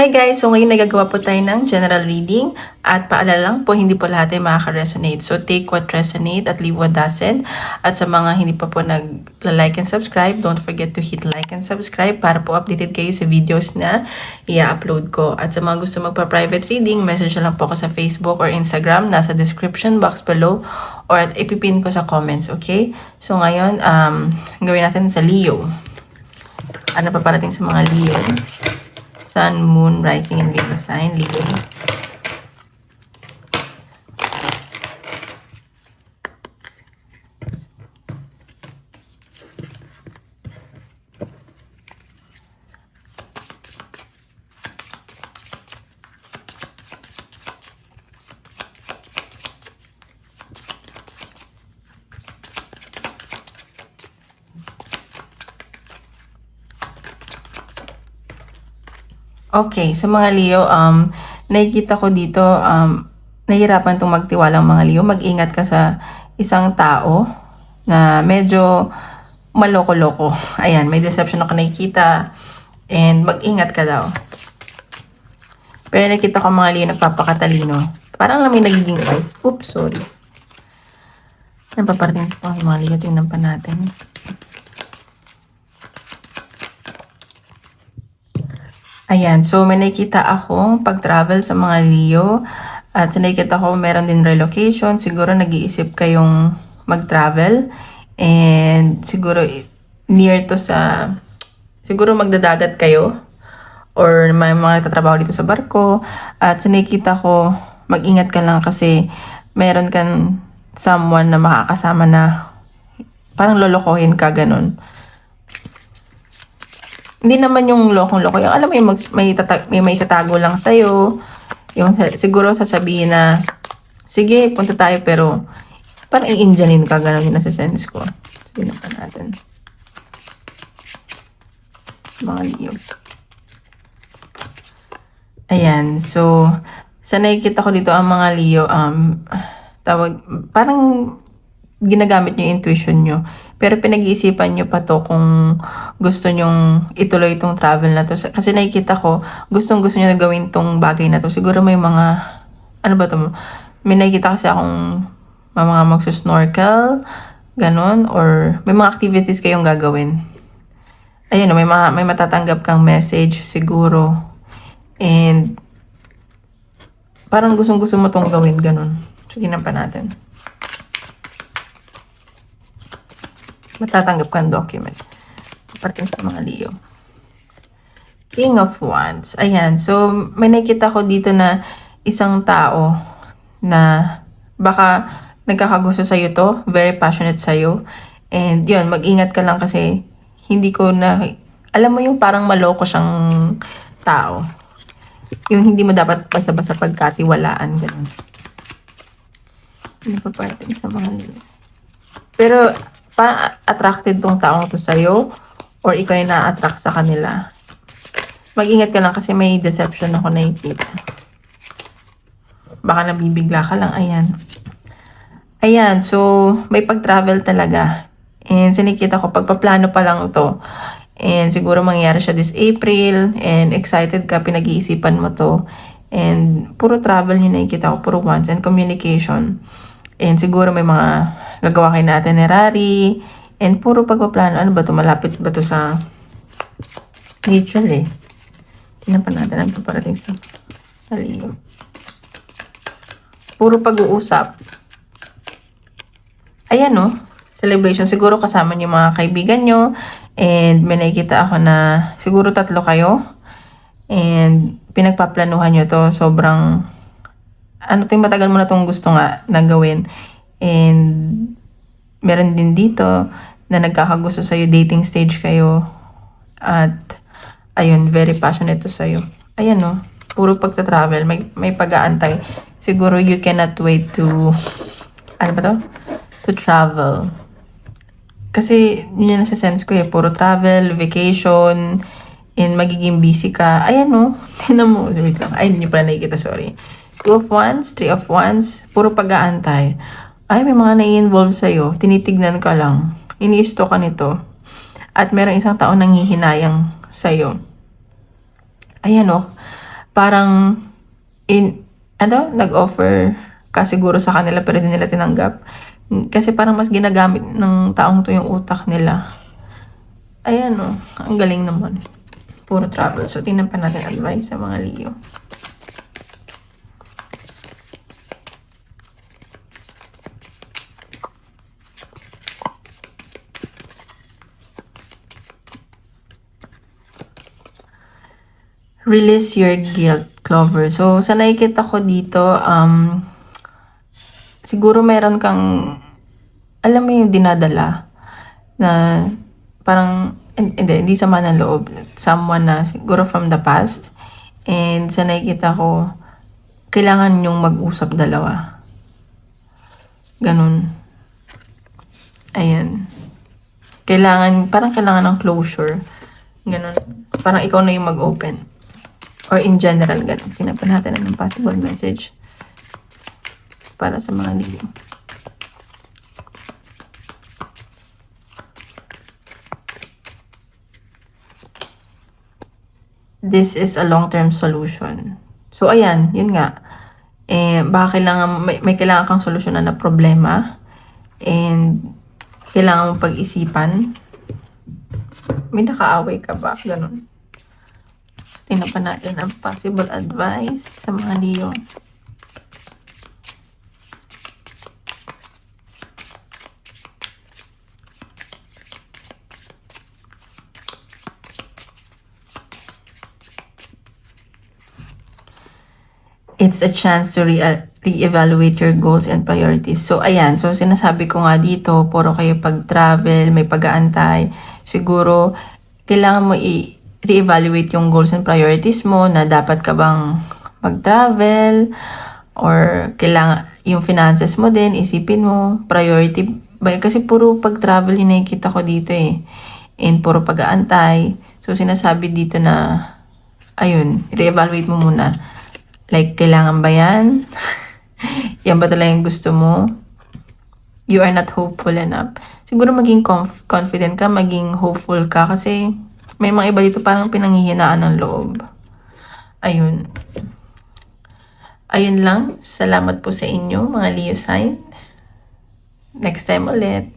Hi guys! So ngayon nagagawa po tayo ng general reading at paalala lang po, hindi po lahat ay makaka-resonate. So take what resonate at leave what doesn't. At sa mga hindi pa po nag-like and subscribe, don't forget to hit like and subscribe para po updated kayo sa videos na i-upload ko. At sa mga gusto magpa-private reading, message lang po ako sa Facebook or Instagram, nasa description box below or ipipin ko sa comments, okay? So ngayon, gawin natin sa Leo. Ano pa parating sa mga Leo? Sun, Moon, Rising, and Venus sign, Leo. Okay, sa mga Leo, nakikita ko dito, nahihirapan itong magtiwala ang mga Leo. Mag-ingat ka sa isang tao na medyo maloko-loko. Ayan, may deception ako nakikita and mag-ingat ka daw. Pero nakikita ko mga Leo nagpapakatalino. Parang lang may nagiging wise. Oops, sorry. Ano pa parating po mga Leo? Tingnan pa natin. Ayan, so may nakikita akong pag-travel sa mga Leo. At sa nakikita ko, meron din relocation. Siguro nag-iisip kayong mag-travel. And siguro near to sa... Siguro magdadagat kayo. Or may mga nagtatrabaho dito sa barko. At sa nakikita ko, mag-ingat ka lang kasi meron kang someone na makakasama na parang lolokohin ka, ganun. Hindi naman yung lokong-loko. Yung alam mo yung may tatago lang sa'yo. Yung siguro sasabihin na, sige, punta tayo, pero parang i-Indianin ka. Ganun yung nasa sense ko. Sige na pa natin. Mga Leo. Ayan. So, sa nakikita ko dito ang mga Leo, parang ginagamit nyo yung intuition nyo. Pero pinag-iisipan nyo pa to kung gusto nyong ituloy itong travel na to. Kasi nakikita ko, gustong-gusto nyo na gawin tong bagay na to. Siguro may mga, ano ba to? May nakikita kasi akong mga magsusnorkel, ganon, or may mga activities kayong gagawin. Ayan, may matatanggap kang message siguro. And parang gustong-gusto mo tong gawin, ganon. Sige na pa natin. Matatanggap kang document. Parating sa mga Leo. King of Wands. Ayan. So, may nakita ko dito na isang tao na baka nagkakagusto sa'yo to. Very passionate sa'yo. And yun, mag-ingat ka lang kasi hindi ko na... Alam mo yung parang maloko siyang tao. Yung hindi mo dapat basta-basta pagkatiwalaan. Ganun. Ano pa parating sa mga Leo? Pero... attracted tong taong to sa'yo or ikaw ay na-attract sa kanila. Mag-ingat ka lang kasi may deception ako nakikita. Baka nabibigla ka lang. Ayan. Ayan. So, may pag-travel talaga. And sinikita ko, pagpaplano pa lang to. And siguro mangyayari siya this April. And excited ka, pinag-iisipan mo to. And puro travel yung nakikita ko. Puro wants and communication. And siguro may mga gagawa kayo na itinerary. And puro pagpaplano. Ano ba ito? Malapit ba ito sa mutual eh. Tingnan pa natin ang paparating sa Leo. Puro pag-uusap. Ayan no. Celebration. Siguro kasama niyo mga kaibigan nyo. And may nakikita ako na siguro 3 kayo. And pinagpaplanuhan nyo to. Sobrang... Ano to yung matagal mo na itong gusto nga na gawin. And meron din dito na nagkakagusto sa'yo, dating stage kayo. At ayun, very passionate to sa'yo. Ayan no, puro pagta-travel, may pag-aantay. Siguro you cannot wait to, ano ba to? To travel. Kasi yun yung nasa sense ko eh, puro travel, vacation, and magiging busy ka. Ayan no, tinan mo, wait lang. Ay, hindi pala nakikita, sorry. 2 of Wands, 3 of Wands, puro pag-aantay. Ay, may mga nai-involve sa'yo. Tinitignan ka lang. Iniisto ka nito. At merong isang tao nanghihinayang sa'yo. Ayan o. parang nag-offer ka siguro sa kanila pero hindi nila tinanggap. Kasi parang mas ginagamit ng taong to yung utak nila. Ayan o, ang galing naman. Puro travel. So, tingnan pa natin advice sa mga Leo. Release your guilt, Clover. So, sa nakikita ko dito, siguro meron kang, alam mo yung dinadala na parang, hindi sama ng loob. Someone na siguro from the past. And sa nakikita ko, kailangan yung mag-usap dalawa. Ganun. Ayan. Parang kailangan ng closure. Ganun. Parang ikaw na yung mag-open. Or in general, ganun. Tinapan natin ng possible message para sa mga Leo. This is a long-term solution. So, ayan, yun nga. Baka kailangan, may kailangan kang solusyonan na problema. And, kailangan mong pag-isipan. May nakaaway ka ba? Ganun. Tingnan pa natin ang possible advice sa mga Leo. It's a chance to re-evaluate your goals and priorities. So, ayan. So, sinasabi ko nga dito, puro kayo pag-travel, may pag-aantay. Siguro, kailangan mo re-evaluate yung goals and priorities mo na dapat ka bang mag-travel or kailangan yung finances mo din, isipin mo, priority ba? Kasi puro pag-travel yung nakikita ko dito eh. And puro pag-aantay. So, sinasabi dito na, ayun, re-evaluate mo muna. Like, kailangan ba yan? Yan ba talaga yung gusto mo? You are not hopeful enough. Siguro maging confident ka, maging hopeful ka kasi may mga iba dito parang pinanghihinaan ng loob. Ayun. Ayun lang. Salamat po sa inyo, mga Leo sign. Next time ulit.